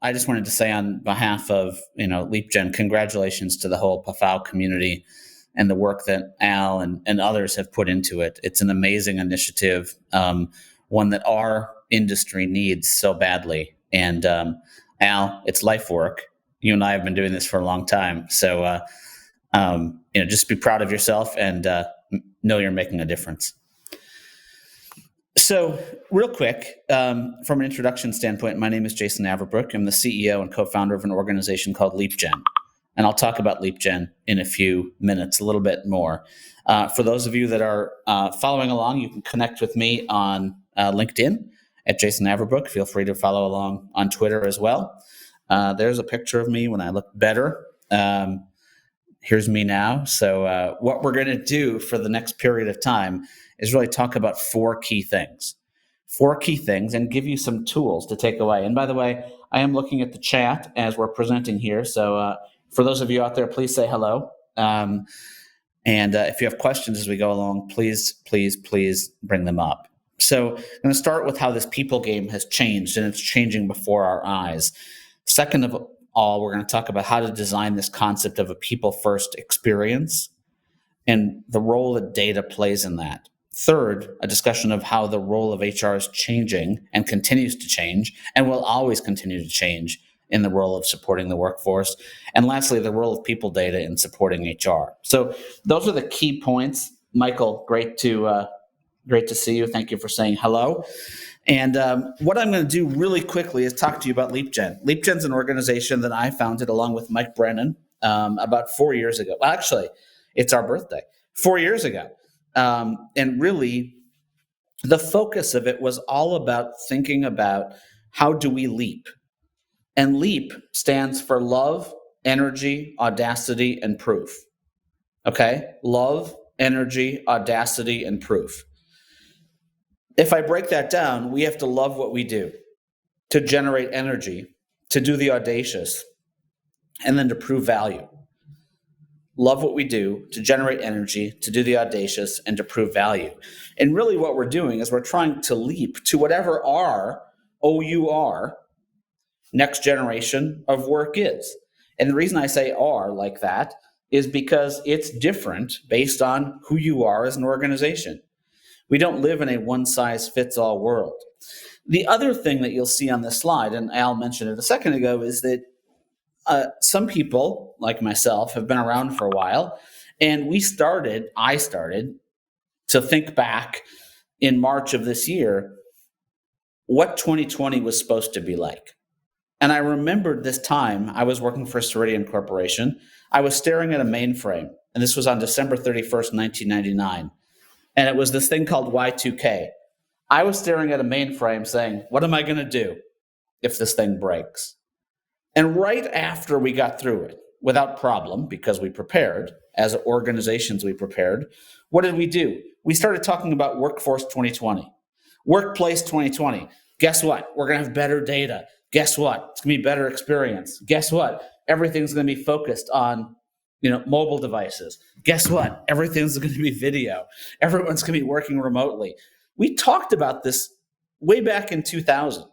I just wanted to say on behalf of Leapgen, congratulations to the whole PAFOW community and the work that Al and others have put into it. It's an amazing initiative, one that our industry needs so badly. And Al, it's life work. You and I have been doing this for a long time, so just be proud of yourself and know you're making a difference. So real quick, from an introduction standpoint, my name is Jason Averbook. I'm the CEO and co-founder of an organization called Leapgen. And I'll talk about Leapgen in a few minutes, a little bit more. For those of you that are following along, you can connect with me on LinkedIn at Jason Averbook. Feel free to follow along on Twitter as well. There's a picture of me when I look better. Here's me now. So what we're going to do for the next period of time is really talk about four key things, and give you some tools to take away. And by the way, I am looking at the chat as we're presenting here. So for those of you out there, please say hello. And if you have questions as we go along, please bring them up. So I'm going to start with how this people game has changed, and it's changing before our eyes. Second of all, we're going to talk about how to design this concept of a people-first experience and the role that data plays in that. Third, a discussion of how the role of HR is changing and continues to change and will always continue to change in the role of supporting the workforce. And lastly, the role of people data in supporting HR. So those are the key points. Michael, great to see you. Thank you for saying hello. And what I'm going to do really quickly is talk to you about Leapgen. Leapgen's an organization that I founded along with Mike Brennan about 4 years ago. Well, actually, it's our birthday, 4 years ago. And really, the focus of it was all about thinking about how do we leap? And LEAP stands for love, energy, audacity, and proof. Okay? Love, energy, audacity, and proof. If I break that down, we have to love what we do, to generate energy, to do the audacious, and then to prove value. Love what we do, to generate energy, to do the audacious, and to prove value. And really what we're doing is we're trying to leap to whatever our OUR next generation of work is. And the reason I say R like that is because it's different based on who you are as an organization. We don't live in a one-size-fits-all world. The other thing that you'll see on this slide, and Al mentioned it a second ago, is that some people, like myself, have been around for a while, and I started to think back in March of this year what 2020 was supposed to be like. And I remembered this time I was working for Ceridian Corporation. I was staring at a mainframe, and this was on December 31st, 1999. And it was this thing called Y2K. I was staring at a mainframe saying, what am I going to do if this thing breaks? And right after we got through it, without problem, because we prepared, as organizations we prepared, what did we do? We started talking about Workforce 2020, Workplace 2020. Guess what? We're going to have better data. Guess what? It's going to be better experience. Guess what? Everything's going to be focused on mobile devices. Guess what? Everything's going to be video. Everyone's going to be working remotely. We talked about this way back in 2000,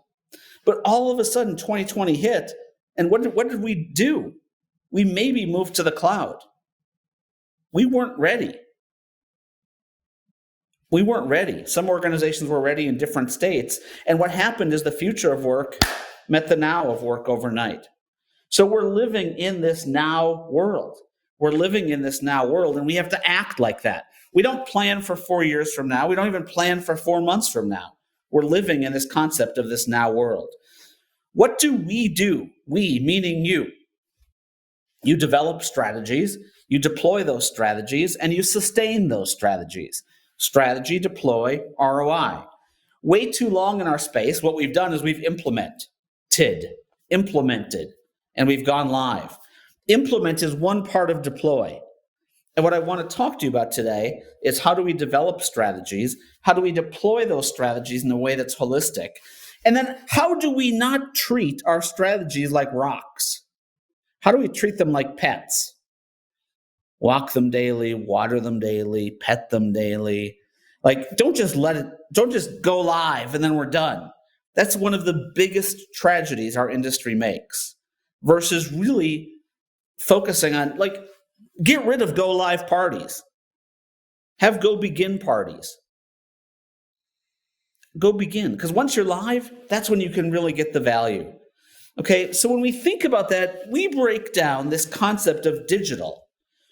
but all of a sudden 2020 hit, and what did we do? We maybe moved to the cloud. We weren't ready. Some organizations were ready in different states, and what happened is the future of work met the now of work overnight. So we're living in this now world. And we have to act like that. We don't plan for 4 years from now. We don't even plan for 4 months from now. We're living in this concept of this now world. What do? We, meaning you. You develop strategies, you deploy those strategies, and you sustain those strategies. Strategy, deploy, ROI. Way too long in our space, what we've done is we've implemented, and we've gone live. Implement is one part of deploy. And what I want to talk to you about today is how do we develop strategies? How do we deploy those strategies in a way that's holistic? And then how do we not treat our strategies like rocks? How do we treat them like pets? Walk them daily, water them daily, pet them daily. Like, don't just go live and then we're done. That's one of the biggest tragedies our industry makes, versus really focusing on, like, get rid of go live parties. Have go begin parties. Go begin, because once you're live, that's when you can really get the value. Okay, so when we think about that, we break down this concept of digital,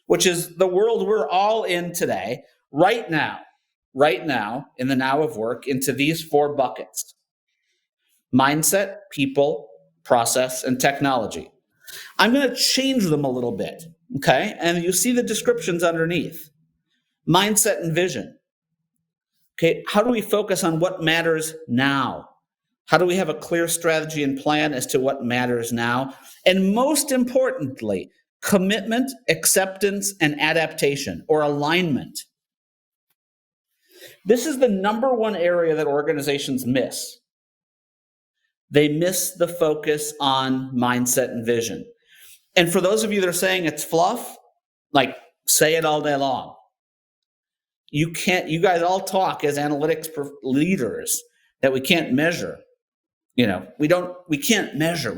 which is the world we're all in today, right now, in the now of work, into these 4 buckets: mindset, people, process, and technology. I'm going to change them a little bit, okay? And you see the descriptions underneath. Mindset and vision. Okay, how do we focus on what matters now? How do we have a clear strategy and plan as to what matters now? And most importantly, commitment, acceptance, and adaptation, or alignment. This is the number one area that organizations miss. They miss the focus on mindset and vision. And for those of you that are saying it's fluff, like, say it all day long. You guys all talk as analytics leaders that we can't measure. We can't measure.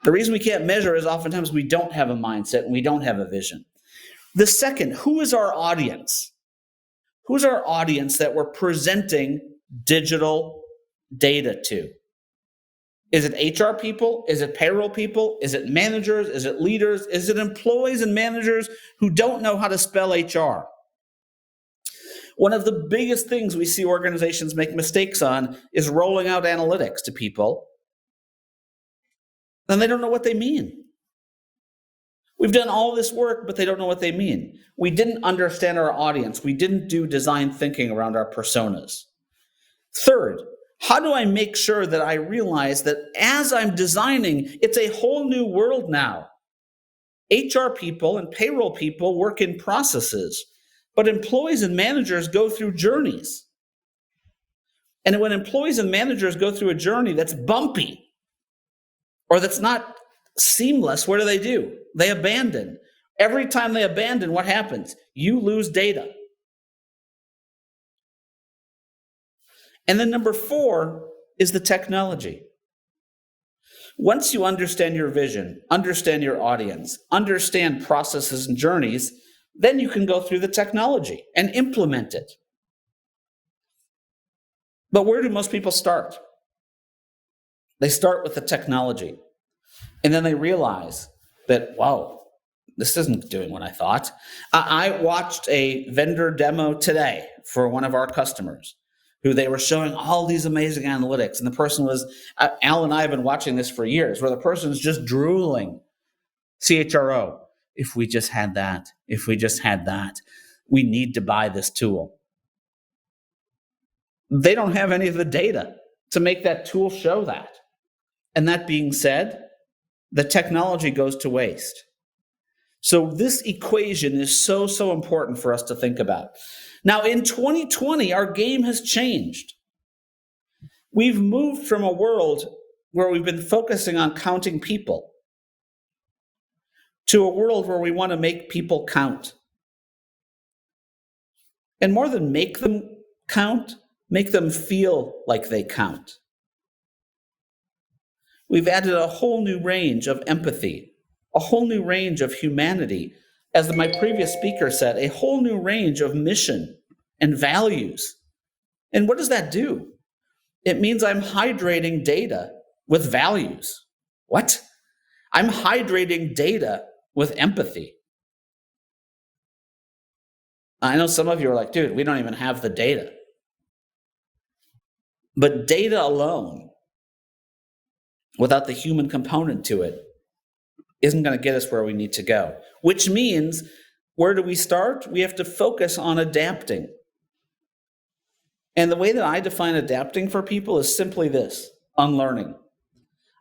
The reason we can't measure is oftentimes we don't have a mindset and we don't have a vision. The second, who is our audience? Who's our audience that we're presenting digital data to? Is it HR people? Is it payroll people? Is it managers? Is it leaders? Is it employees and managers who don't know how to spell HR? One of the biggest things we see organizations make mistakes on is rolling out analytics to people, and they don't know what they mean. We've done all this work, but they don't know what they mean. We didn't understand our audience. We didn't do design thinking around our personas. Third, how do I make sure that I realize that as I'm designing, it's a whole new world now? HR people and payroll people work in processes, but employees and managers go through journeys. And when employees and managers go through a journey that's bumpy or that's not seamless, what do? They abandon. Every time they abandon, what happens? You lose data. And then number 4 is the technology. Once you understand your vision, understand your audience, understand processes and journeys, then you can go through the technology and implement it. But where do most people start? They start with the technology. And then they realize that, wow, this isn't doing what I thought. I watched a vendor demo today for one of our customers, who they were showing all these amazing analytics. And the person was, Al and I have been watching this for years, where the person is just drooling. CHRO, if we just had that, we need to buy this tool. They don't have any of the data to make that tool show that. And that being said, the technology goes to waste. So this equation is so important for us to think about. Now, in 2020, our game has changed. We've moved from a world where we've been focusing on counting people to a world where we want to make people count. And more than make them count, make them feel like they count. We've added a whole new range of empathy, a whole new range of humanity. As my previous speaker said, a whole new range of mission and values. And what does that do? It means I'm hydrating data with values. What? I'm hydrating data with empathy. I know some of you are like, dude, we don't even have the data. But data alone, without the human component to it, isn't going to get us where we need to go. Which means, where do we start? We have to focus on adapting. And the way that I define adapting for people is simply this: unlearning.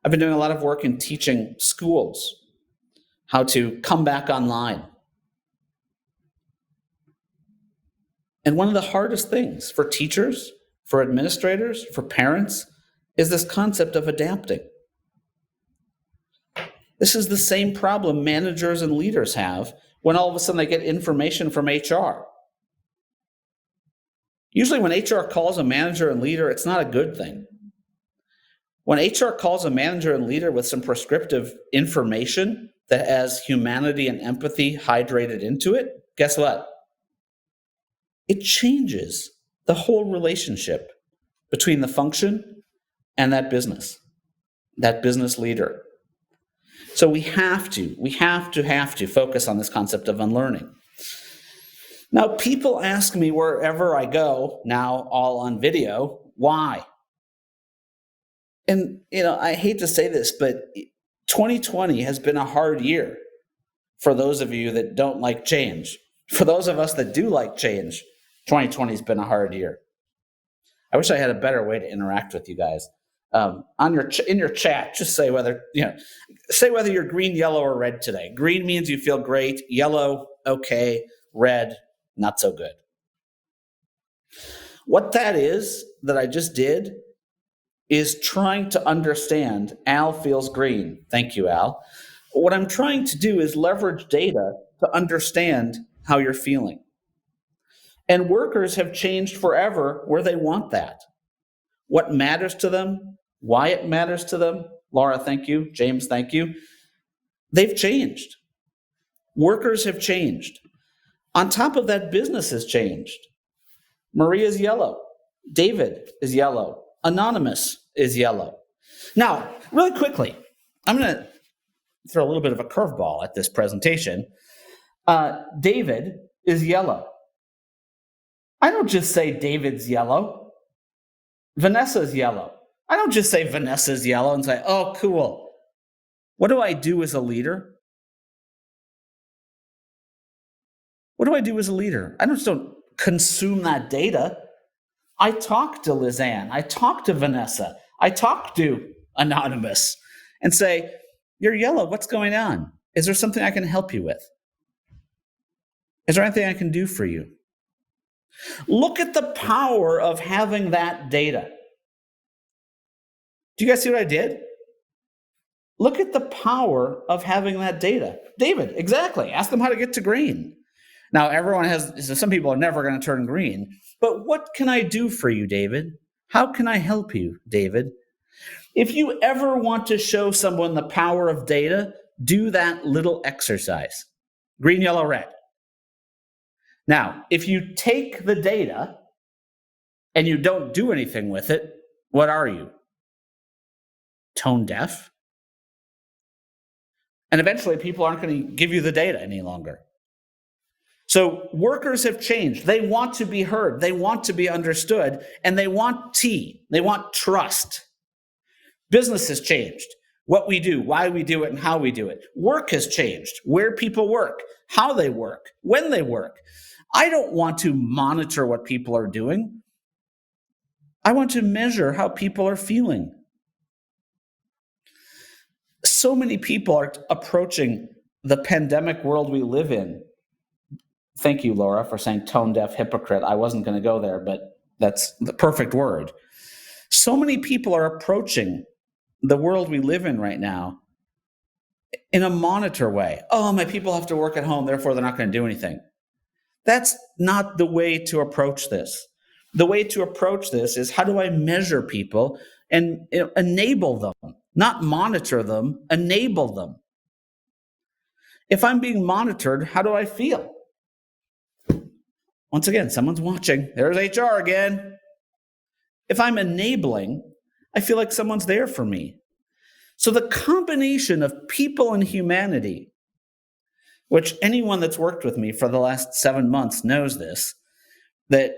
I've been doing a lot of work in teaching schools how to come back online. And one of the hardest things for teachers, for administrators, for parents, is this concept of adapting. This is the same problem managers and leaders have when all of a sudden they get information from HR. Usually when HR calls a manager and leader, it's not a good thing. When HR calls a manager and leader with some prescriptive information that has humanity and empathy hydrated into it, guess what? It changes the whole relationship between the function and that business leader. So we have to focus on this concept of unlearning. Now, people ask me wherever I go, now all on video, why? And, I hate to say this, but 2020 has been a hard year for those of you that don't like change. For those of us that do like change, 2020 has been a hard year. I wish I had a better way to interact with you guys. In your chat, just say whether you're green, yellow, or red today. Green means you feel great. Yellow, okay. Red, not so good. What that is that I just did is trying to understand. Al feels green. Thank you, Al. What I'm trying to do is leverage data to understand how you're feeling. And workers have changed forever where they want that. What matters to them, why it matters to them. Laura, thank you. James, thank you. They've changed. Workers have changed. On top of that, business has changed. Maria's yellow. David is yellow. Anonymous is yellow. Now, really quickly, I'm going to throw a little bit of a curveball at this presentation. David is yellow. I don't just say David's yellow. Vanessa's yellow. I don't just say Vanessa's yellow and say, oh, cool. What do I do as a leader? What do I do as a leader? I just don't consume that data. I talk to Lizanne. I talk to Vanessa. I talk to Anonymous and say, you're yellow. What's going on? Is there something I can help you with? Is there anything I can do for you? Look at the power of having that data. Do you guys see what I did? Look at the power of having that data. David, exactly. Ask them how to get to green. Now, some people are never going to turn green, but what can I do for you, David? How can I help you, David? If you ever want to show someone the power of data, do that little exercise. Green, yellow, red. Now, if you take the data and you don't do anything with it, what are you? Tone deaf? And eventually people aren't going to give you the data any longer. So workers have changed. They want to be heard. They want to be understood. And they want T. They want trust. Business has changed. What we do, why we do it, and how we do it. Work has changed. Where people work, how they work, when they work. I don't want to monitor what people are doing. I want to measure how people are feeling. So many people are approaching the pandemic world we live in. Thank you, Laura, for saying tone-deaf hypocrite. I wasn't going to go there, but that's the perfect word. So many people are approaching the world we live in right now in a monitor way. Oh, my people have to work at home, therefore they're not going to do anything. That's not the way to approach this. The way to approach this is, how do I measure people and enable them, not monitor them, enable them. If I'm being monitored, how do I feel? Once again, someone's watching. There's HR again. If I'm enabling, I feel like someone's there for me. So the combination of people and humanity, which anyone that's worked with me for the last 7 months knows this, that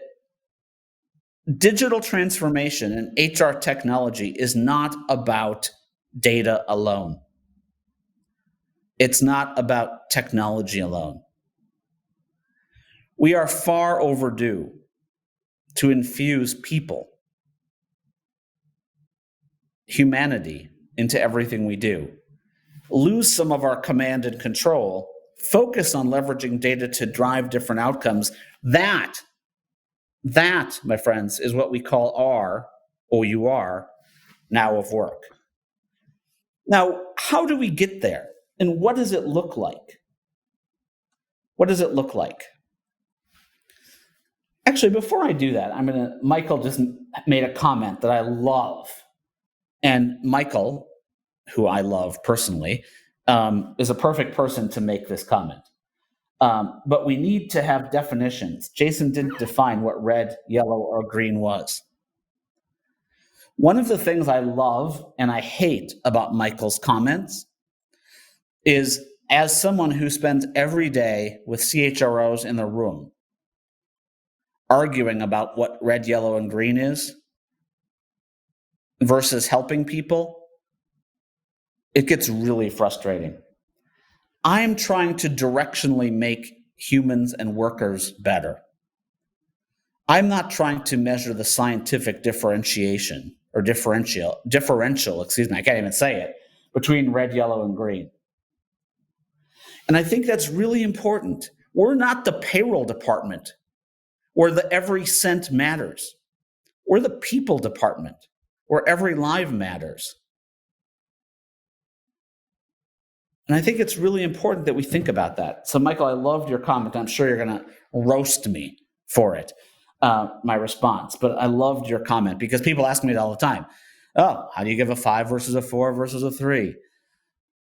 digital transformation and HR technology is not about data alone. It's not about technology alone. We are far overdue to infuse people, humanity, into everything we do. Lose some of our command and control, focus on leveraging data to drive different outcomes. That, my friends, is what we call our, OUR, now of work. Now, how do we get there? And what does it look like? What does it look like? Actually, before I do that, Michael just made a comment that I love. And Michael, who I love personally, is a perfect person to make this comment. But we need to have definitions. Jason didn't define what red, yellow, or green was. One of the things I love and I hate about Michael's comments is, as someone who spends every day with CHROs in the room arguing about what red, yellow, and green is versus helping people, it gets really frustrating. I'm trying to directionally make humans and workers better. I'm not trying to measure the scientific differentiation or differential, excuse me, I can't even say it, between red, yellow, and green. And I think that's really important. We're not the payroll department where the every cent matters. We're the people department where every life matters. And I think it's really important that we think about that. So, Michael, I loved your comment. I'm sure you're going to roast me for it, my response. But I loved your comment because people ask me it all the time. Oh, how do you give a 5 versus a 4 versus a 3?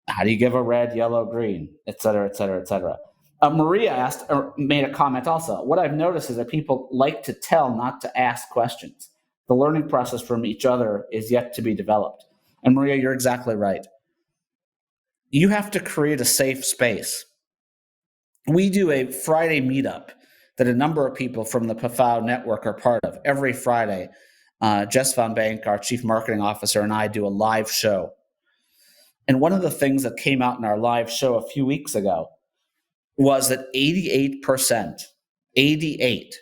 How do you give a red, yellow, green, et cetera, et cetera, et cetera? Maria made a comment also. What I've noticed is that people like to tell, not to ask questions. The learning process from each other is yet to be developed. And Maria, you're exactly right. You have to create a safe space. We do a Friday meetup that a number of people from the PAFOW network are part of. Every Friday, Jess Van Bank, our chief marketing officer, and I do a live show. And one of the things that came out in our live show a few weeks ago was that 88%, 88,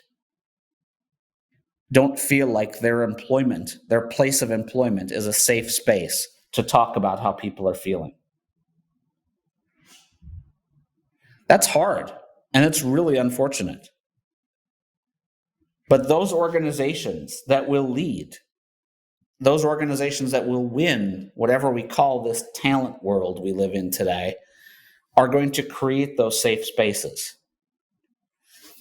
don't feel like their employment, their place of employment is a safe space to talk about how people are feeling. That's hard, and it's really unfortunate. But those organizations that will lead, those organizations that will win whatever we call this talent world we live in today, are going to create those safe spaces.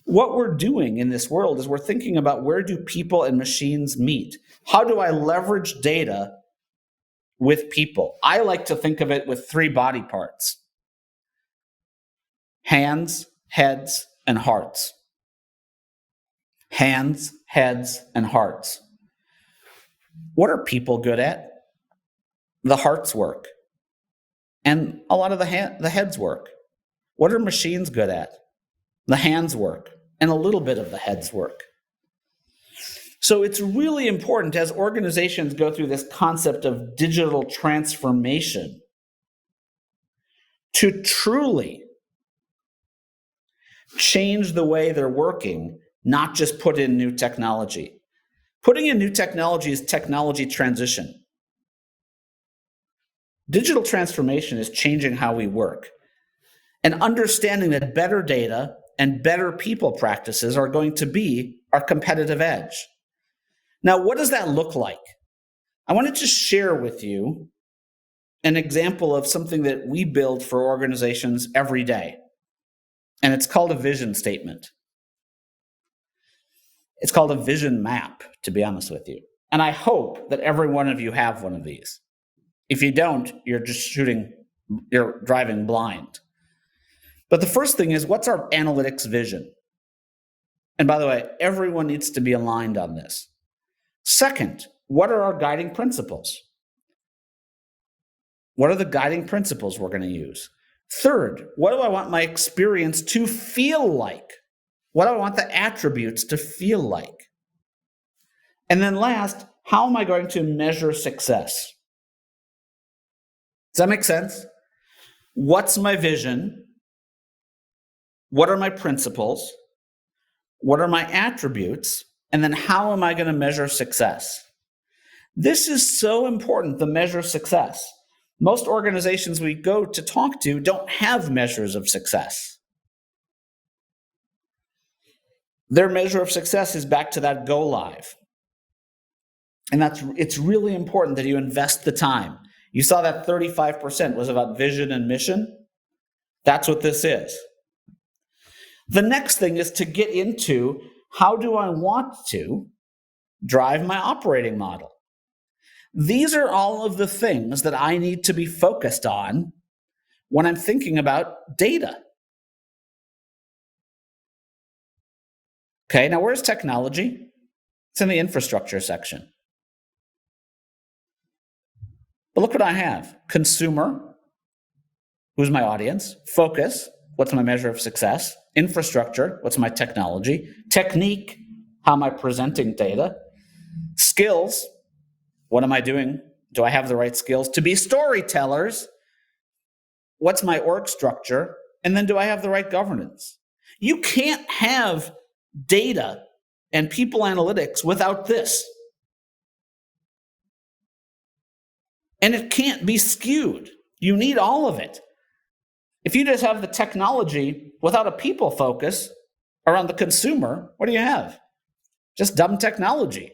What we're doing in this world is we're thinking about, where do people and machines meet? How do I leverage data with people? I like to think of it with 3 body parts: hands, heads, and hearts. Hands, heads, and hearts. What are people good at? The hearts work. And a lot of the heads work. What are machines good at? The hands work. And a little bit of the heads work. So it's really important, as organizations go through this concept of digital transformation, to truly change the way they're working, not just put in new technology. Putting in new technology is technology transition. Digital transformation is changing how we work and understanding that better data and better people practices are going to be our competitive edge. Now, what does that look like? I wanted to share with you an example of something that we build for organizations every day. And it's called a vision statement. It's called a vision map, to be honest with you. And I hope that every one of you have one of these. If you don't, you're driving blind. But the first thing is, what's our analytics vision? And by the way, everyone needs to be aligned on this. Second, what are our guiding principles? What are the guiding principles we're going to use? Third, what do I want my experience to feel like? What do I want the attributes to feel like? And then last, how am I going to measure success? Does that make sense? What's my vision? What are my principles? What are my attributes? And then how am I going to measure success? This is so important, the measure success. Most organizations we go to talk to don't have measures of success. Their measure of success is back to that go live. And it's really important that you invest the time. You saw that 35% was about vision and mission. That's what this is. The next thing is to get into How do I want to drive my operating model? These are all of the things that I need to be focused on when I'm thinking about data. Okay, now where's technology? It's in the infrastructure section. But look what I have. Consumer, who's my audience? Focus, what's my measure of success? Infrastructure, what's my technology? Technique, how am I presenting data? Skills, what am I doing? Do I have the right skills to be storytellers? What's my org structure? And then do I have the right governance? You can't have data and people analytics without this. And it can't be skewed. You need all of it. If you just have the technology without a people focus around the consumer, what do you have? Just dumb technology.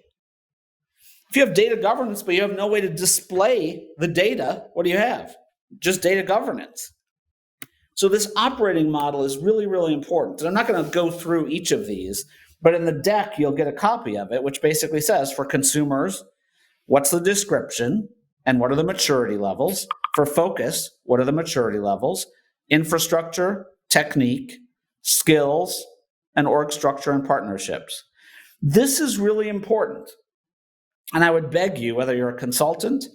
If you have data governance, but you have no way to display the data, what do you have? Just data governance. So this operating model is really, really important. And I'm not going to go through each of these, but in the deck, you'll get a copy of it, which basically says for consumers, what's the description and what are the maturity levels? For focus, what are the maturity levels? Infrastructure, technique, skills, and org structure and partnerships. This is really important. And I would beg you, whether you're a consultant,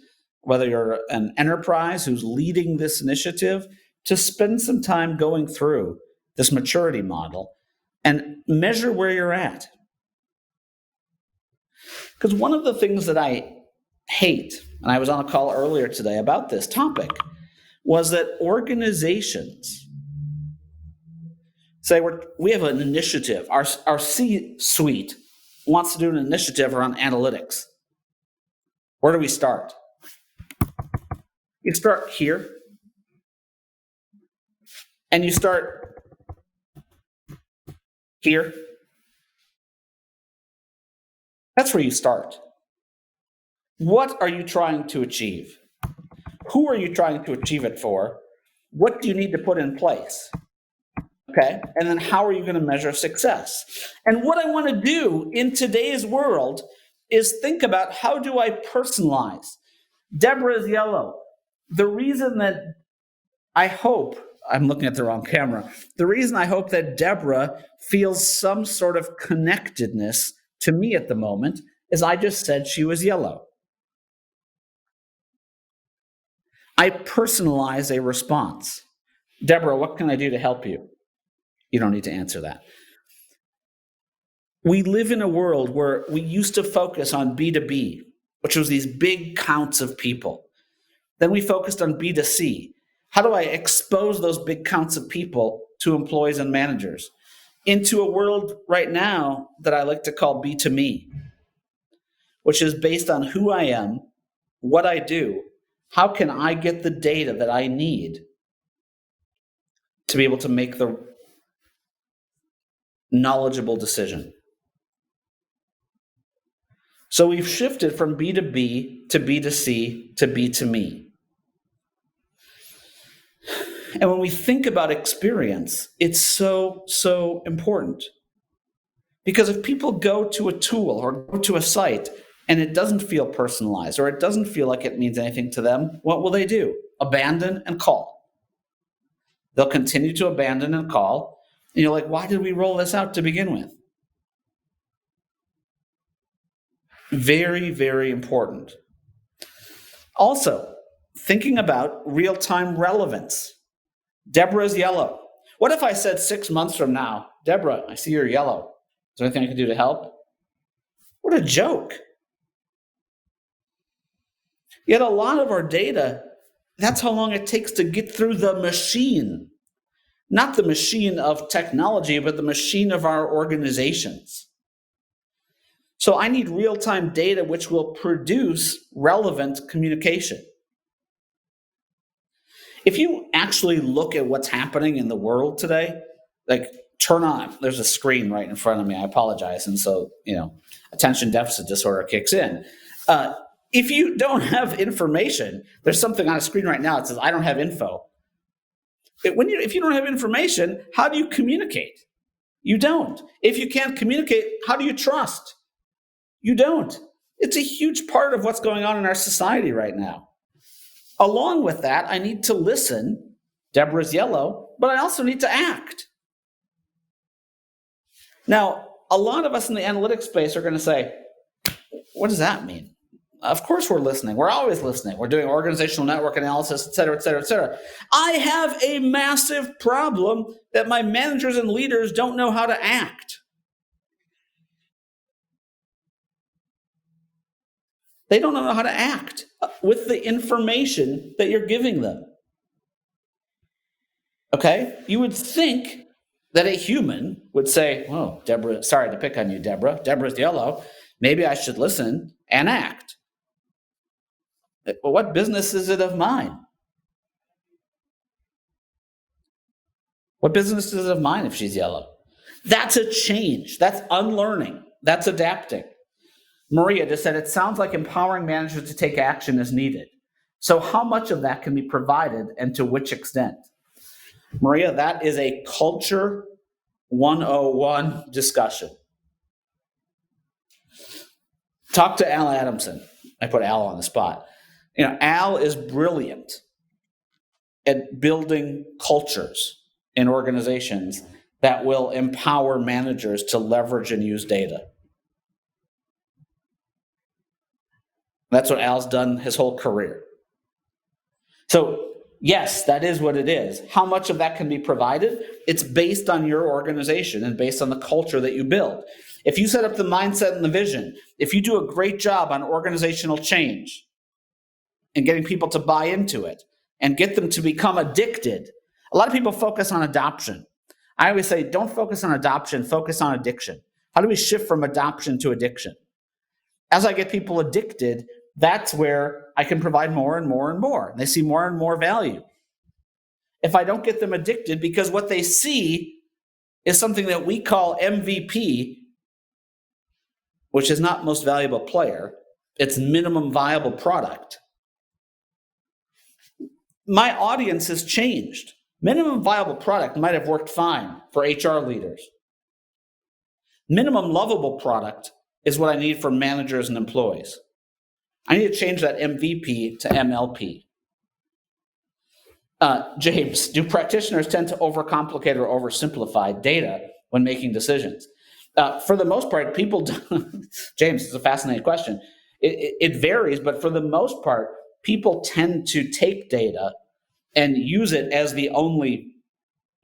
whether you're an enterprise who's leading this initiative, to spend some time going through this maturity model and measure where you're at. Because one of the things that I hate, and I was on a call earlier today about this topic, was that organizations say we have an initiative. Our C-suite wants to do an initiative around analytics. Where do we start? You start here, and you start here. That's where you start. What are you trying to achieve? Who are you trying to achieve it for? What do you need to put in place? Okay, and then how are you going to measure success? And what I want to do in today's world is think about, how do I personalize? Deborah is yellow. The reason that I hope, I'm looking at the wrong camera, the reason I hope that Deborah feels some sort of connectedness to me at the moment is I just said she was yellow. I personalize a response. Deborah, what can I do to help you? You don't need to answer that. We live in a world where we used to focus on B2B, which was these big counts of people. Then we focused on B2C. How do I expose those big counts of people to employees and managers? Into a world right now that I like to call B2Me, which is based on who I am, what I do, how can I get the data that I need to be able to make the knowledgeable decision. So we've shifted from B2B to B2C to B2Me. And when we think about experience, it's so, so important. Because if people go to a tool or go to a site and it doesn't feel personalized or it doesn't feel like it means anything to them, what will they do? Abandon and call. They'll continue to abandon and call. And you're like, why did we roll this out to begin with? Very, very important. Also, thinking about real-time relevance. Deborah's yellow. What if I said 6 months from now, Deborah, I see you're yellow. Is there anything I can do to help? What a joke. Yet a lot of our data, that's how long it takes to get through the machine. Not the machine of technology, but the machine of our organizations. So I need real-time data which will produce relevant communication. If you actually look at what's happening in the world today, like turn on, there's a screen right in front of me, I apologize. And so, attention deficit disorder kicks in. If you don't have information, there's something on a screen right now that says, I don't have info. If you don't have information, how do you communicate? You don't. If you can't communicate, how do you trust? You don't. It's a huge part of what's going on in our society right now. Along with that, I need to listen. Deborah's yellow, but I also need to act. Now, a lot of us in the analytics space are going to say, what does that mean? Of course we're listening. We're always listening. We're doing organizational network analysis, et cetera, et cetera, et cetera. I have a massive problem that my managers and leaders don't know how to act. They don't know how to act with the information that you're giving them. Okay? You would think that a human would say, oh, Deborah, sorry to pick on you, Deborah. Deborah's yellow. Maybe I should listen and act. Well, what business is it of mine? What business is it of mine if she's yellow? That's a change. That's unlearning. That's adapting. Maria just said, it sounds like empowering managers to take action is needed. So how much of that can be provided and to which extent? Maria, that is a culture 101 discussion. Talk to Al Adamsen. I put Al on the spot. Al is brilliant at building cultures in organizations that will empower managers to leverage and use data. That's what Al's done his whole career. So, yes, that is what it is. How much of that can be provided? It's based on your organization and based on the culture that you build. If you set up the mindset and the vision, if you do a great job on organizational change and getting people to buy into it and get them to become addicted, a lot of people focus on adoption. I always say, don't focus on adoption, focus on addiction. How do we shift from adoption to addiction? As I get people addicted, that's where I can provide more and more and more. They see more and more value. If I don't get them addicted, because what they see is something that we call MVP, which is not most valuable player, it's minimum viable product. My audience has changed. Minimum viable product might have worked fine for HR leaders. Minimum lovable product is what I need for managers and employees. I need to change that MVP to MLP. James, do practitioners tend to overcomplicate or oversimplify data when making decisions? For the most part, people don't. James, it's a fascinating question. It varies, but for the most part, people tend to take data and use it as the only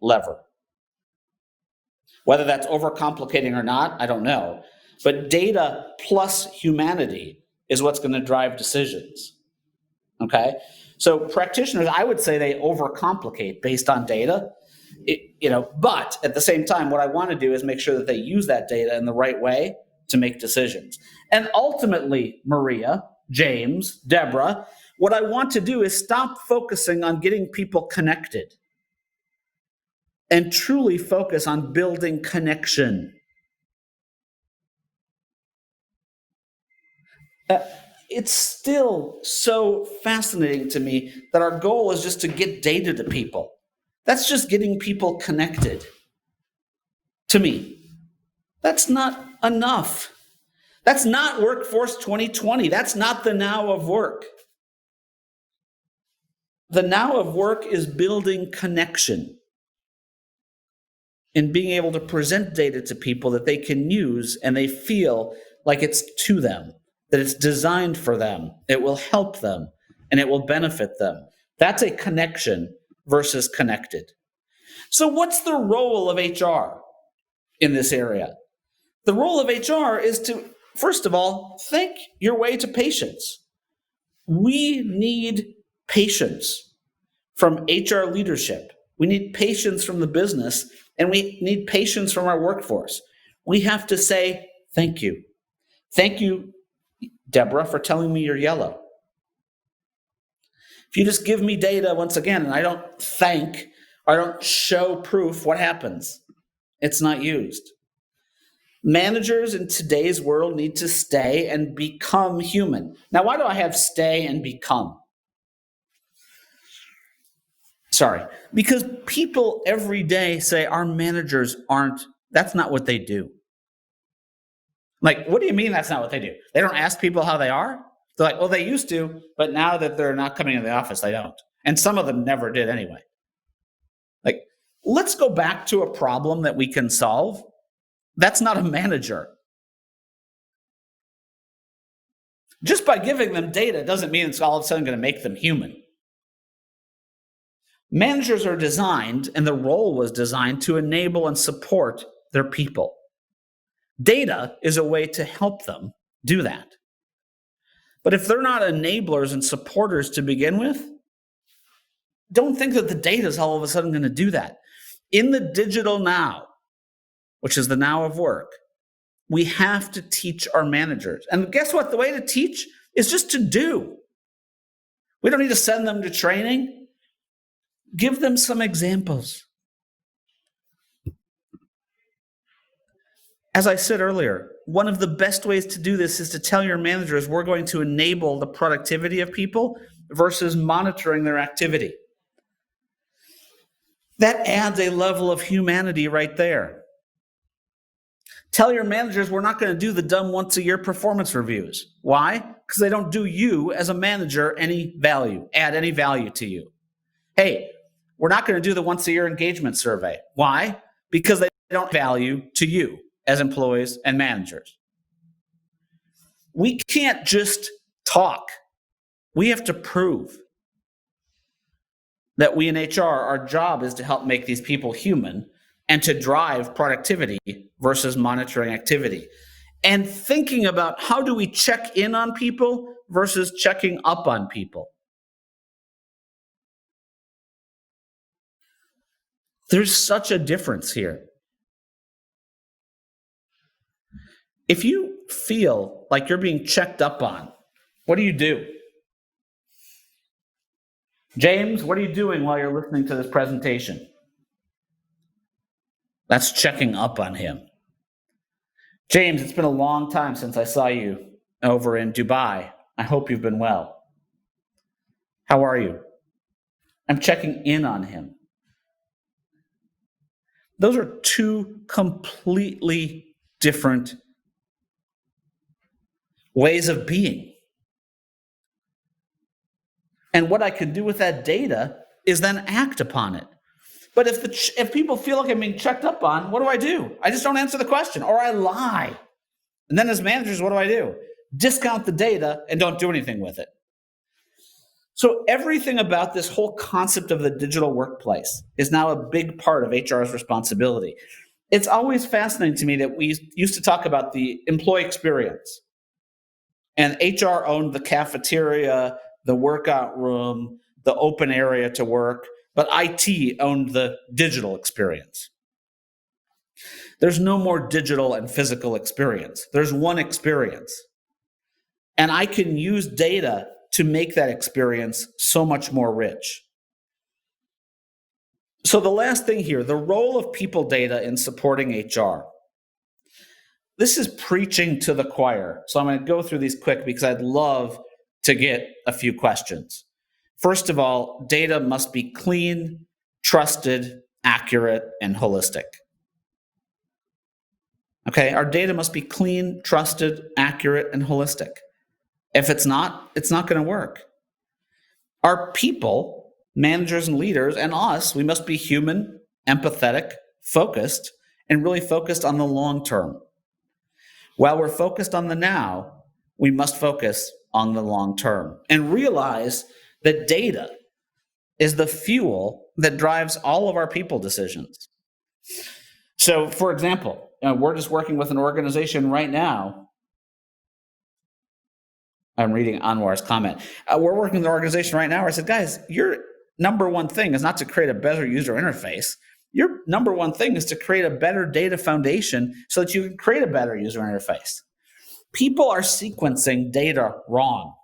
lever. Whether that's overcomplicating or not, I don't know. But data plus humanity is what's going to drive decisions. Okay? So practitioners, I would say they overcomplicate based on data. But at the same time, what I want to do is make sure that they use that data in the right way to make decisions. And ultimately, Maria, James, Deborah, what I want to do is stop focusing on getting people connected and truly focus on building connection. It's still so fascinating to me that our goal is just to get data to people. That's just getting people connected. To me, that's not enough. That's not Workforce 2020. That's not the now of work. The now of work is building connection and being able to present data to people that they can use and they feel like it's to them, that it's designed for them, it will help them, and it will benefit them. That's a connection versus connected. So what's the role of HR in this area? The role of HR is to, first of all, think your way to patience. We need patience from HR leadership. We need patience from the business, and we need patience from our workforce. We have to say, thank you. Thank you, Deborah, for telling me you're yellow. If you just give me data once again, and I don't thank, or I don't show proof, what happens? It's not used. Managers in today's world need to stay and become human. Now, why do I have stay and become? Sorry, because people every day say our managers aren't That's not what they do. Like, what do you mean that's not what they do? They don't ask people how they are? They're like, well, they used to, but now that they're not coming into the office, they don't. And some of them never did anyway. Like, let's go back to a problem that we can solve. That's not a manager. Just by giving them data doesn't mean it's all of a sudden going to make them human. Managers are designed, and the role was designed to enable and support their people. Data is a way to help them do that. But if they're not enablers and supporters to begin with, don't think that the data is all of a sudden going to do that. In the digital now, which is the now of work, we have to teach our managers. And guess what? The way to teach is just to do. We don't need to send them to training. Give them some examples. As I said earlier, one of the best ways to do this is to tell your managers we're going to enable the productivity of people versus monitoring their activity. That adds a level of humanity right there. Tell your managers we're not going to do the dumb once-a-year performance reviews. Why? Because they don't do you as a manager any value, add any value to you. Hey, we're not going to do the once-a-year engagement survey. Why? Because they don't value to you as employees and managers. We can't just talk. We have to prove that we in HR, our job is to help make these people human and to drive productivity versus monitoring activity. And thinking about how do we check in on people versus checking up on people. There's such a difference here. If you feel like you're being checked up on, what do? James, what are you doing while you're listening to this presentation? That's checking up on him. James, it's been a long time since I saw you over in Dubai. I hope you've been well. How are you? I'm checking in on him. Those are two completely different ways of being. And what I can do with that data is then act upon it. But if people feel like I'm being checked up on, what do? I just don't answer the question, or I lie. And then as managers, what do? Discount the data and don't do anything with it. So everything about this whole concept of the digital workplace is now a big part of HR's responsibility. It's always fascinating to me that we used to talk about the employee experience. And HR owned the cafeteria, the workout room, the open area to work, but IT owned the digital experience. There's no more digital and physical experience. There's one experience. And I can use data to make that experience so much more rich. So the last thing here, the role of people data in supporting HR. This is preaching to the choir. So I'm going to go through these quick because I'd love to get a few questions. First of all, data must be clean, trusted, accurate, and holistic. Okay, our data must be clean, trusted, accurate, and holistic. If it's not going to work. Our people, managers and leaders, and us, we must be human, empathetic, focused, and really focused on the long term. While we're focused on the now, we must focus on the long term and realize that data is the fuel that drives all of our people decisions. So, for example, we're just working with an organization right now. I'm reading Anwar's comment. We're working with an organization right now where I said, guys, your number one thing is not to create a better user interface. Your number one thing is to create a better data foundation so that you can create a better user interface. People are sequencing data wrong.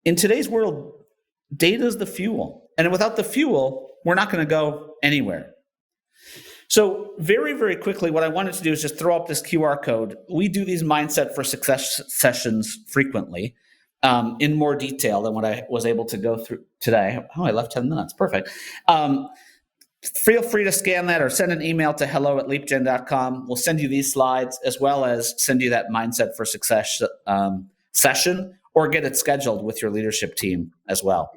In today's world, data is the fuel. And without the fuel, we're not going to go anywhere. So very, very quickly, what I wanted to do is just throw up this QR code. We do these Mindset for Success sessions frequently in more detail than what I was able to go through today. Oh, I left 10 minutes. Perfect. Feel free to scan that or send an email to hello@leapgen.com. We'll send you these slides as well as send you that Mindset for Success session, or get it scheduled with your leadership team as well.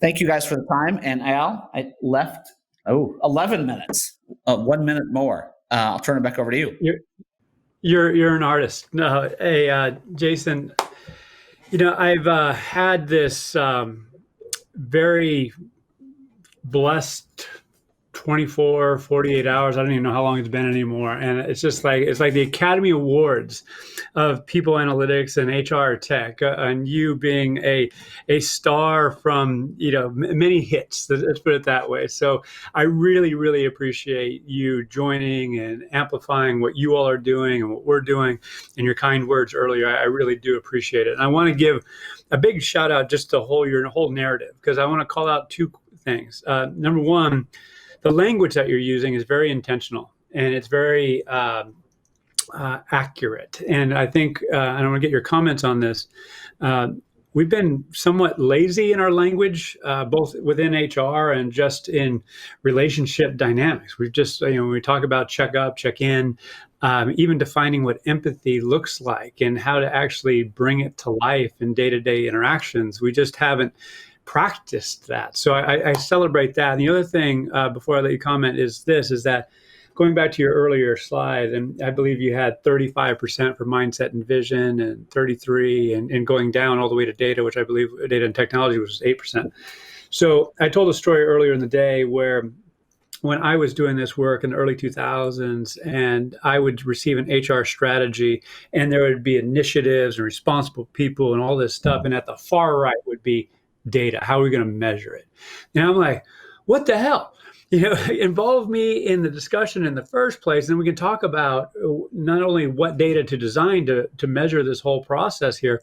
Thank you guys for the time. And Al, I left 11 minutes, 1 minute more. I'll turn it back over to you. You're an artist. No, hey, Jason, I've had this very blessed 24, 48 hours. I don't even know how long it's been anymore. And it's just like, it's like the Academy Awards of people analytics and HR tech, and you being a star from, many hits, let's put it that way. So I really, really appreciate you joining and amplifying what you all are doing and what we're doing, and your kind words earlier. I really do appreciate it. And I want to give a big shout out just to your whole narrative, because I want to call out two things. Number one, the language that you're using is very intentional, and it's very accurate. And I think, I want to get your comments on this. We've been somewhat lazy in our language, both within HR and just in relationship dynamics. We've just, when we talk about check up, check in, even defining what empathy looks like and how to actually bring it to life in day-to-day interactions, we just haven't practiced that. So I celebrate that. And the other thing, before I let you comment, is that going back to your earlier slide, and I believe you had 35% for mindset and vision, and 33, and going down all the way to data, which I believe data and technology was 8%. So I told a story earlier in the day where when I was doing this work in the early 2000s, and I would receive an HR strategy, and there would be initiatives and responsible people and all this stuff. And at the far right would be data. How are we going to measure it? Now I'm like, what the hell? Involve me in the discussion in the first place. And we can talk about not only what data to design to measure this whole process here,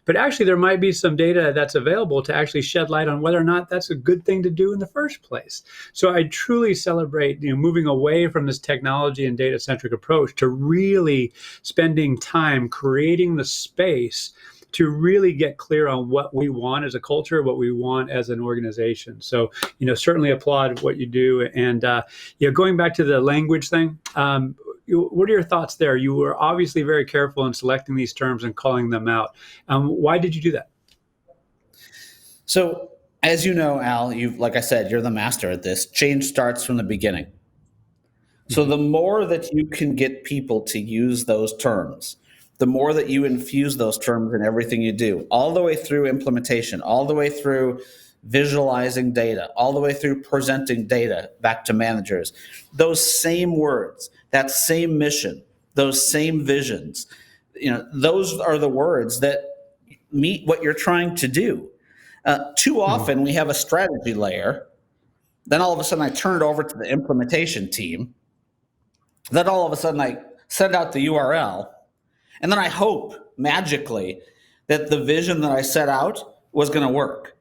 but actually there might be some data that's available to actually shed light on whether or not that's a good thing to do in the first place. So I truly celebrate, moving away from this technology and data-centric approach to really spending time creating the space to really get clear on what we want as a culture, what we want as an organization. So, certainly applaud what you do. And, going back to the language thing, what are your thoughts there? You were obviously very careful in selecting these terms and calling them out. Why did you do that? So, as you know, Al, like I said, you're the master at this. Change starts from the beginning. So the more that you can get people to use those terms, the more that you infuse those terms in everything you do, all the way through implementation, all the way through visualizing data, all the way through presenting data back to managers, those same words, that same mission, those same visions, those are the words that meet what you're trying to do. Too often we have a strategy layer, then all of a sudden I turn it over to the implementation team, then all of a sudden I send out the URL, and then I hope magically that the vision that I set out was going to work.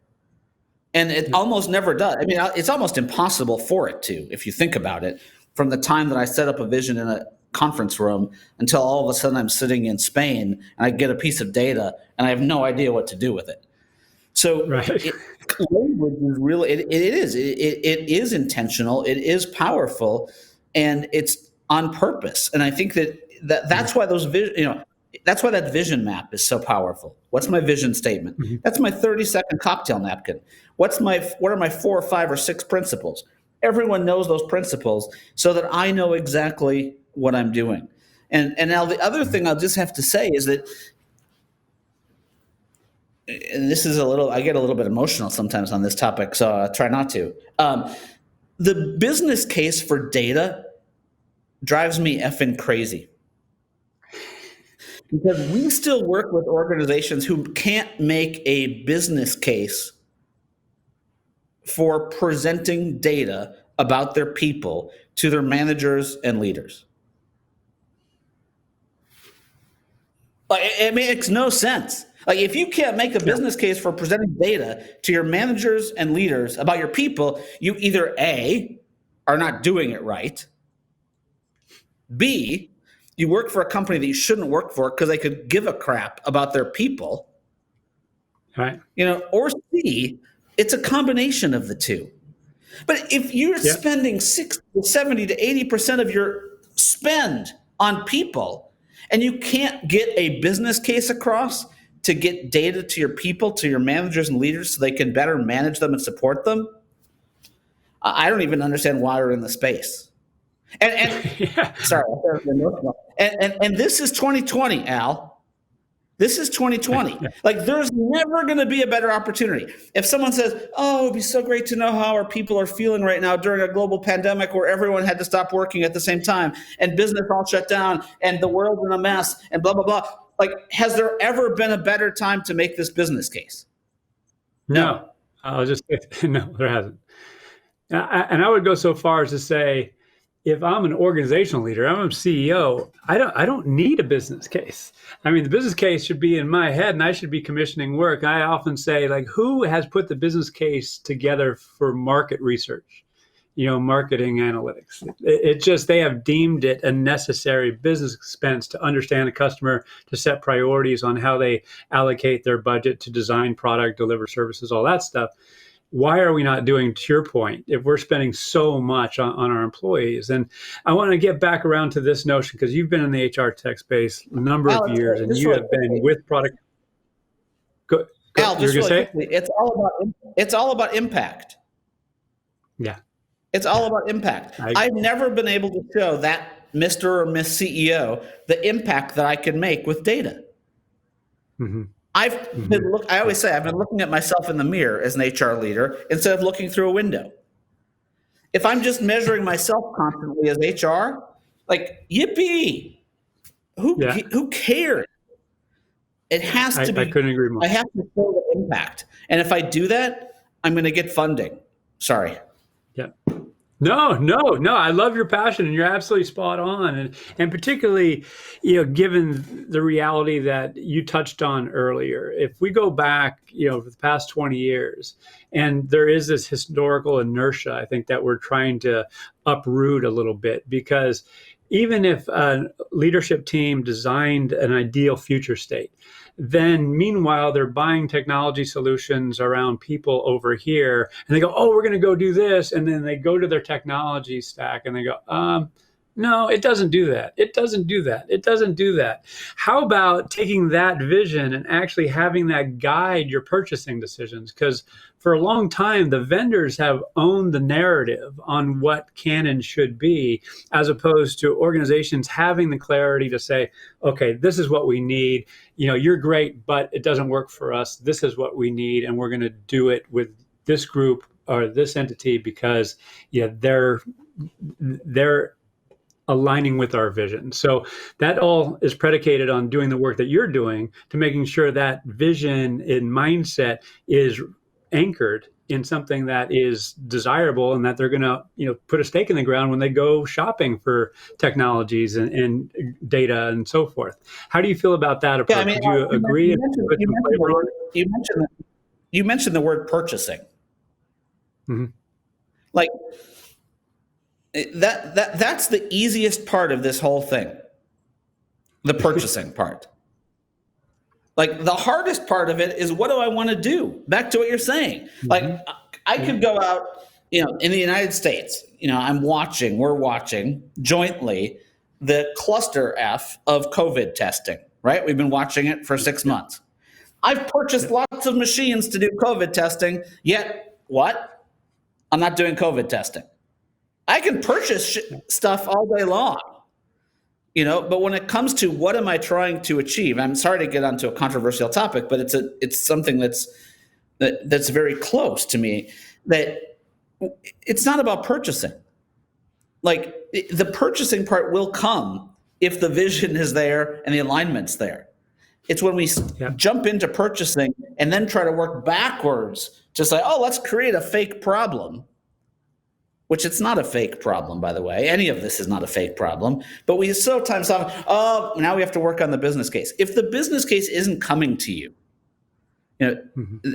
And it almost never does. I mean, it's almost impossible for it to, if you think about it, from the time that I set up a vision in a conference room until all of a sudden I'm sitting in Spain and I get a piece of data and I have no idea what to do with it. So language is really, it is intentional, it is powerful, and it's on purpose. And I think that's why that's why that vision map is so powerful. What's my vision statement? That's my 30-second cocktail napkin. What are my 4 or 5 or 6 principles? Everyone knows those principles so that I know exactly what I'm doing. And now the other thing I'll just have to say is that, and this is I get a little bit emotional sometimes on this topic, so I'll try not to. The business case for data drives me effing crazy. Because we still work with organizations who can't make a business case for presenting data about their people to their managers and leaders. It makes no sense. If you can't make a business case for presenting data to your managers and leaders about your people, you either A, are not doing it right, B, you work for a company that you shouldn't work for because they could give a crap about their people, right? Or C, it's a combination of the two. But if you're spending 60 to 70 to 80% of your spend on people, and you can't get a business case across to get data to your people, to your managers and leaders so they can better manage them and support them, I don't even understand why we're in the space. And sorry, and this is 2020, Al. This is 2020. Like, there's never going to be a better opportunity. If someone says, oh, it'd be so great to know how our people are feeling right now during a global pandemic where everyone had to stop working at the same time and business all shut down and the world's in a mess and blah, blah, blah. Like, has there ever been a better time to make this business case? No. I'll just say, no, there hasn't. And I would go so far as to say, if I'm an organizational leader, I'm a CEO, I don't need a business case. I mean, the business case should be in my head and I should be commissioning work. I often say, like, who has put the business case together for market research, marketing analytics? It just, they have deemed it a necessary business expense to understand the customer, to set priorities on how they allocate their budget, to design product, deliver services, all that stuff. Why are we not doing, to your point, if we're spending so much on our employees? And I want to get back around to this notion, because you've been in the HR tech space a number of years, and you have been with product. Al, just really quickly, it's all about impact. Yeah. It's all about impact. I've never been able to show that Mr. or Miss CEO the impact that I can make with data. Mm-hmm. I always say I've been looking at myself in the mirror as an HR leader instead of looking through a window. If I'm just measuring myself constantly as HR, like, yippee, who cares? It has to be. I couldn't agree more. I have to show the impact, and if I do that, I'm going to get funding. Sorry. Yeah. No. I love your passion, and you're absolutely spot on. And particularly, given the reality that you touched on earlier, if we go back, for the past 20 years, and there is this historical inertia, I think, that we're trying to uproot a little bit, because even if a leadership team designed an ideal future state, then meanwhile, they're buying technology solutions around people over here, and they go, oh, we're going to go do this. And then they go to their technology stack and they go, no, it doesn't do that. It doesn't do that. It doesn't do that. How about taking that vision and actually having that guide your purchasing decisions? Because for a long time, the vendors have owned the narrative on what can and should be, as opposed to organizations having the clarity to say, okay, this is what we need. You're great, but it doesn't work for us. This is what we need, and we're going to do it with this group or this entity because they're aligning with our vision. So that all is predicated on doing the work that you're doing to making sure that vision and mindset is anchored in something that is desirable, and that they're going to, put a stake in the ground when they go shopping for technologies and data and so forth. How do you feel about that approach? Do you agree? You mentioned the word purchasing. Mm-hmm. Like, that's the easiest part of this whole thing, the purchasing part. Like, the hardest part of it is, what do I want to do? Back to what you're saying. Mm-hmm. Like, I could go out, in the United States, we're watching jointly the cluster F of COVID testing, right? We've been watching it for 6 months. I've purchased lots of machines to do COVID testing, yet what? I'm not doing COVID testing. I can purchase stuff all day long, but when it comes to what am I trying to achieve, I'm sorry to get onto a controversial topic, but it's something that's very close to me, that it's not about purchasing. Like, the purchasing part will come if the vision is there and the alignment's there. It's when we jump into purchasing and then try to work backwards to say, oh, let's create a fake problem. Which, it's not a fake problem, by the way. Any of this is not a fake problem. But we sometimes have, now we have to work on the business case. If the business case isn't coming to you, mm-hmm.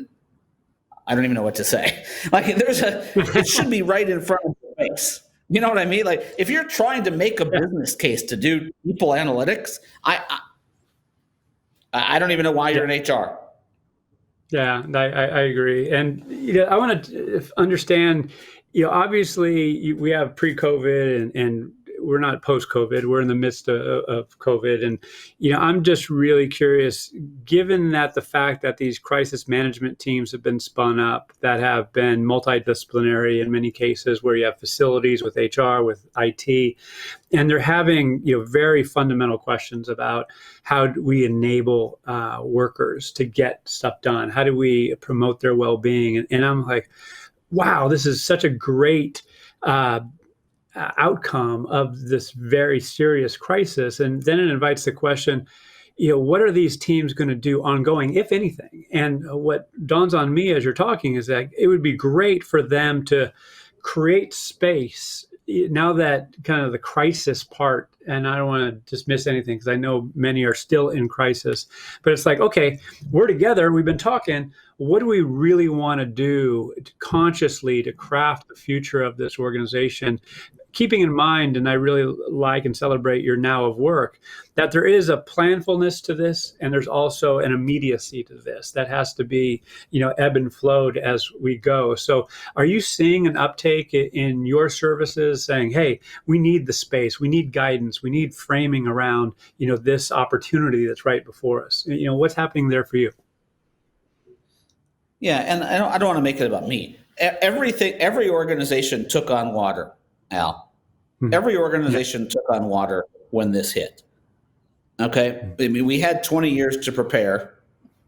I don't even know what to say. Like, it should be right in front of your face. You know what I mean? Like, if you're trying to make a business case to do people analytics, I don't even know why you're in HR. Yeah, I agree. And I want to understand, Obviously we have pre-COVID and we're not post-COVID. We're in the midst of COVID. And, I'm just really curious, given that the fact that these crisis management teams have been spun up that have been multidisciplinary in many cases, where you have facilities with HR, with IT, and they're having, very fundamental questions about how do we enable workers to get stuff done? How do we promote their well-being? And I'm like, wow, this is such a great outcome of this very serious crisis. And then it invites the question, what are these teams going to do ongoing, if anything? And what dawns on me as you're talking is that it would be great for them to create space now that kind of the crisis part, and I don't want to dismiss anything because I know many are still in crisis, but it's like, okay, we're together, we've been talking. What do we really want to do consciously to craft the future of this organization? Keeping in mind, and I really like and celebrate your now of work, that there is a planfulness to this, and there's also an immediacy to this that has to be, ebb and flowed as we go. So are you seeing an uptake in your services saying, hey, we need the space, we need guidance, we need framing around, this opportunity that's right before us? What's happening there for you? Yeah, and I don't want to make it about me. Every organization took on water, Al. Every organization took on water when this hit. Okay, I mean, we had 20 years to prepare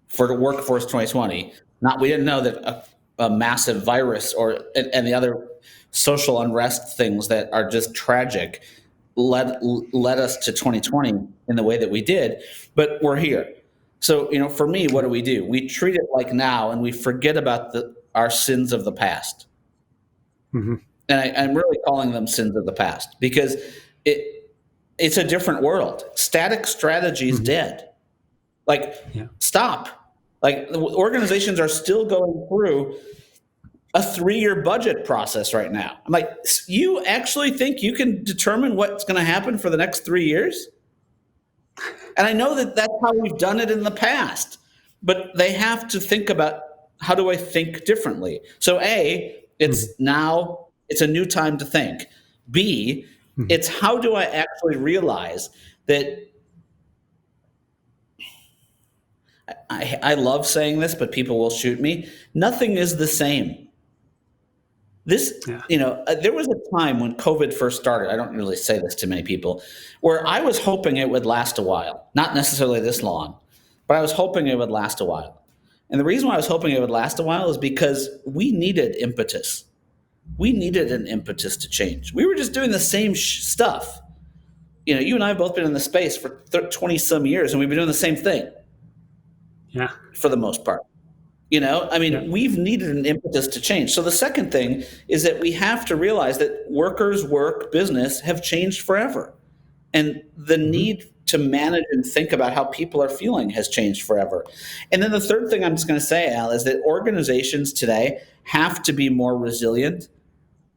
for the workforce 2020. We didn't know that a massive virus and the other social unrest things that are just tragic led us to 2020 in the way that we did. But we're here. So, for me, what do? We treat it like now, and we forget about our sins of the past. Mm-hmm. And I'm really calling them sins of the past because it's a different world. Static strategy is dead. Stop. Organizations are still going through a 3-year budget process right now. I'm like, you actually think you can determine what's going to happen for the next 3 years? And I know that that's how we've done it in the past, but they have to think about, how do I think differently? So it's a new time to think. B, it's how do I actually realize that I love saying this, but people will shoot me. Nothing is the same. There was a time when COVID first started. I don't really say this to many people, where I was hoping it would last a while, not necessarily this long, but I was hoping it would last a while. And the reason why I was hoping it would last a while is because we needed impetus. We needed an impetus to change. We were just doing the same stuff. You and I have both been in the space for 20 some years, and we've been doing the same thing. Yeah. For the most part. We've needed an impetus to change. So the second thing is that we have to realize that workers' work, business have changed forever. And the need to manage and think about how people are feeling has changed forever. And then the third thing I'm just going to say, Al, is that organizations today have to be more resilient.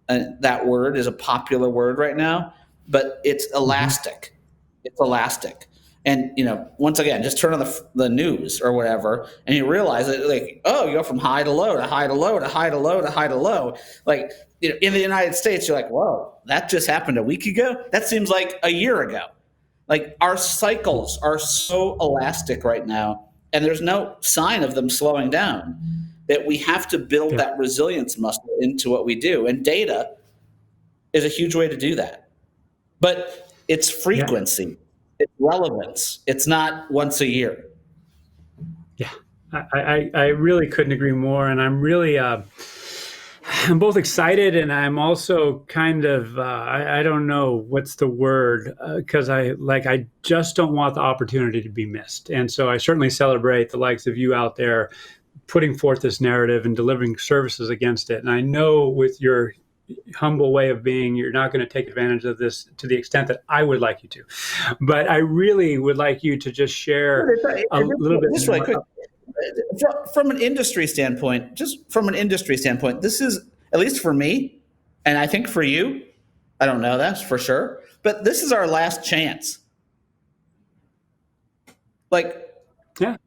That word is a popular word right now, but it's elastic. It's elastic. And, once again, just turn on the news or whatever, and you realize that, you go from high to low to high to low to high to low to high to low. In the United States, you're like, whoa, that just happened a week ago? That seems like a year ago. Our cycles are so elastic right now, and there's no sign of them slowing down, that we have to build that resilience muscle into what we do. And data is a huge way to do that. But it's frequency. Yeah. It's relevance. It's not once a year. Yeah, I really couldn't agree more. And I'm really, I'm both excited, and I'm also kind of, I don't know what's the word, because I just don't want the opportunity to be missed. And so I certainly celebrate the likes of you out there putting forth this narrative and delivering services against it. And I know with your humble way of being, you're not going to take advantage of this to the extent that I would like you to. But I really would like you to just share a little bit. Just really quick, from an industry standpoint, this is, at least for me, and I think for you, I don't know that for sure, but this is our last chance. I going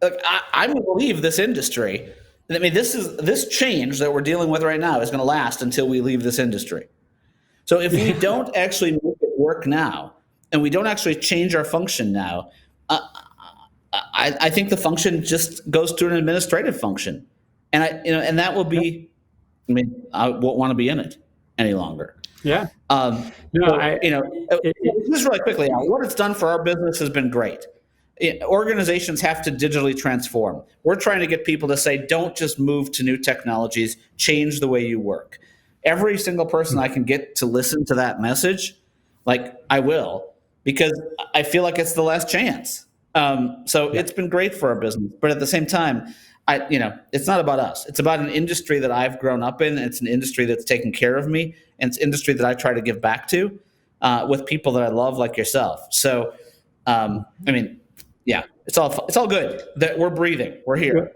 to leave this industry, I mean, this change that we're dealing with right now is going to last until we leave this industry. So if we don't actually make it work now, and we don't actually change our function now, I think the function just goes to an administrative function, and and that will be. I mean, I won't want to be in it any longer. Yeah. No, so, just really quickly, what it's done for our business has been great. Organizations have to digitally transform. We're trying to get people to say, don't just move to new technologies, change the way you work. Every single person I can get to listen to that message, like I will, because I feel like it's the last chance. It's been great for our business, but at the same time, it's not about us. It's about an industry that I've grown up in. It's an industry that's taken care of me, and it's an industry that I try to give back to with people that I love, like yourself. So, it's all good. That we're breathing. We're here.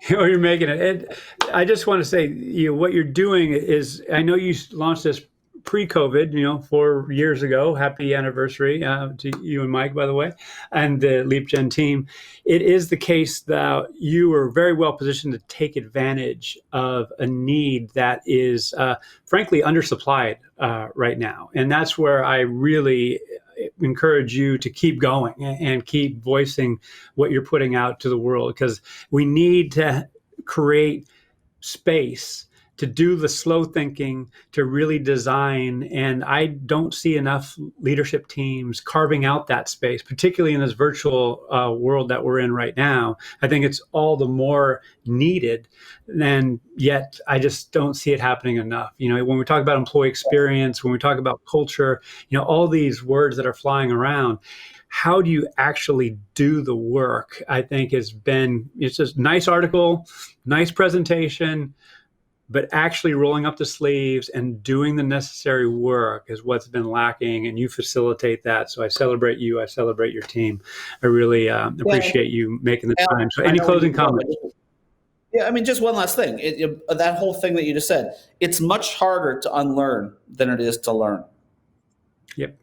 You're making it. And I just want to say, what you're doing is, I know you launched this pre-COVID, 4 years ago. Happy anniversary to you and Mike, by the way, and the Leapgen team. It is the case that you are very well positioned to take advantage of a need that is, frankly, undersupplied right now. And that's where I really encourage you to keep going and keep voicing what you're putting out to the world, because we need to create space to do the slow thinking, to really design. And I don't see enough leadership teams carving out that space, particularly in this virtual world that we're in right now. I think it's all the more needed, and yet I just don't see it happening enough. When we talk about employee experience, when we talk about culture, all these words that are flying around, how do you actually do the work? I think it's just nice article, nice presentation, but actually rolling up the sleeves and doing the necessary work is what's been lacking, and you facilitate that. So I celebrate you. I celebrate your team. I really appreciate you making the time. So any closing comments? Yeah, just one last thing. That whole thing that you just said, it's much harder to unlearn than it is to learn. Yep.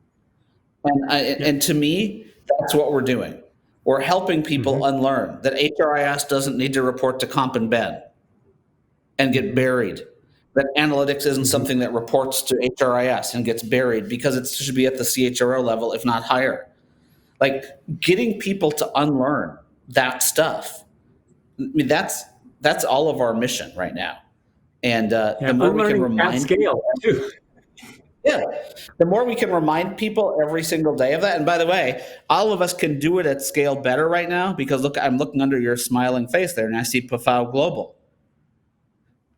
And to me, that's what we're doing. We're helping people unlearn that HRIS doesn't need to report to Comp and Ben and get buried, that analytics isn't something that reports to HRIS and gets buried, because it should be at the CHRO level, if not higher. Like, getting people to unlearn that stuff, that's all of our mission right now. And the more we can remind at scale too. Yeah, the more we can remind people every single day of that. And by the way, all of us can do it at scale better right now, because look, I'm looking under your smiling face there, and I see PAFOW Global.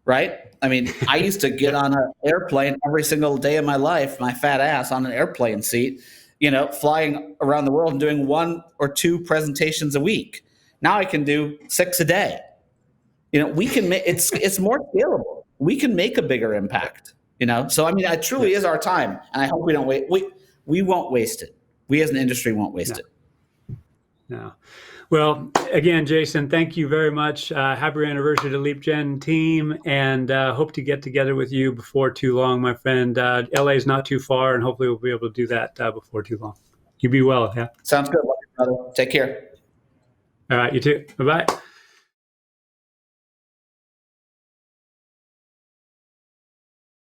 Right? I used to get on an airplane every single day of my life, my fat ass on an airplane seat, flying around the world and doing 1 or 2 presentations a week. Now I can do 6 a day. We can make it's more scalable. We can make a bigger impact. So it truly is our time, and I hope we don't wait. We won't waste it. We as an industry won't waste it. No. Well, again, Jason, thank you very much. Happy anniversary to Leapgen team, and hope to get together with you before too long, my friend. LA is not too far, and hopefully we'll be able to do that before too long. You be well. Yeah. Sounds good, brother. Take care. All right. You too. Bye-bye.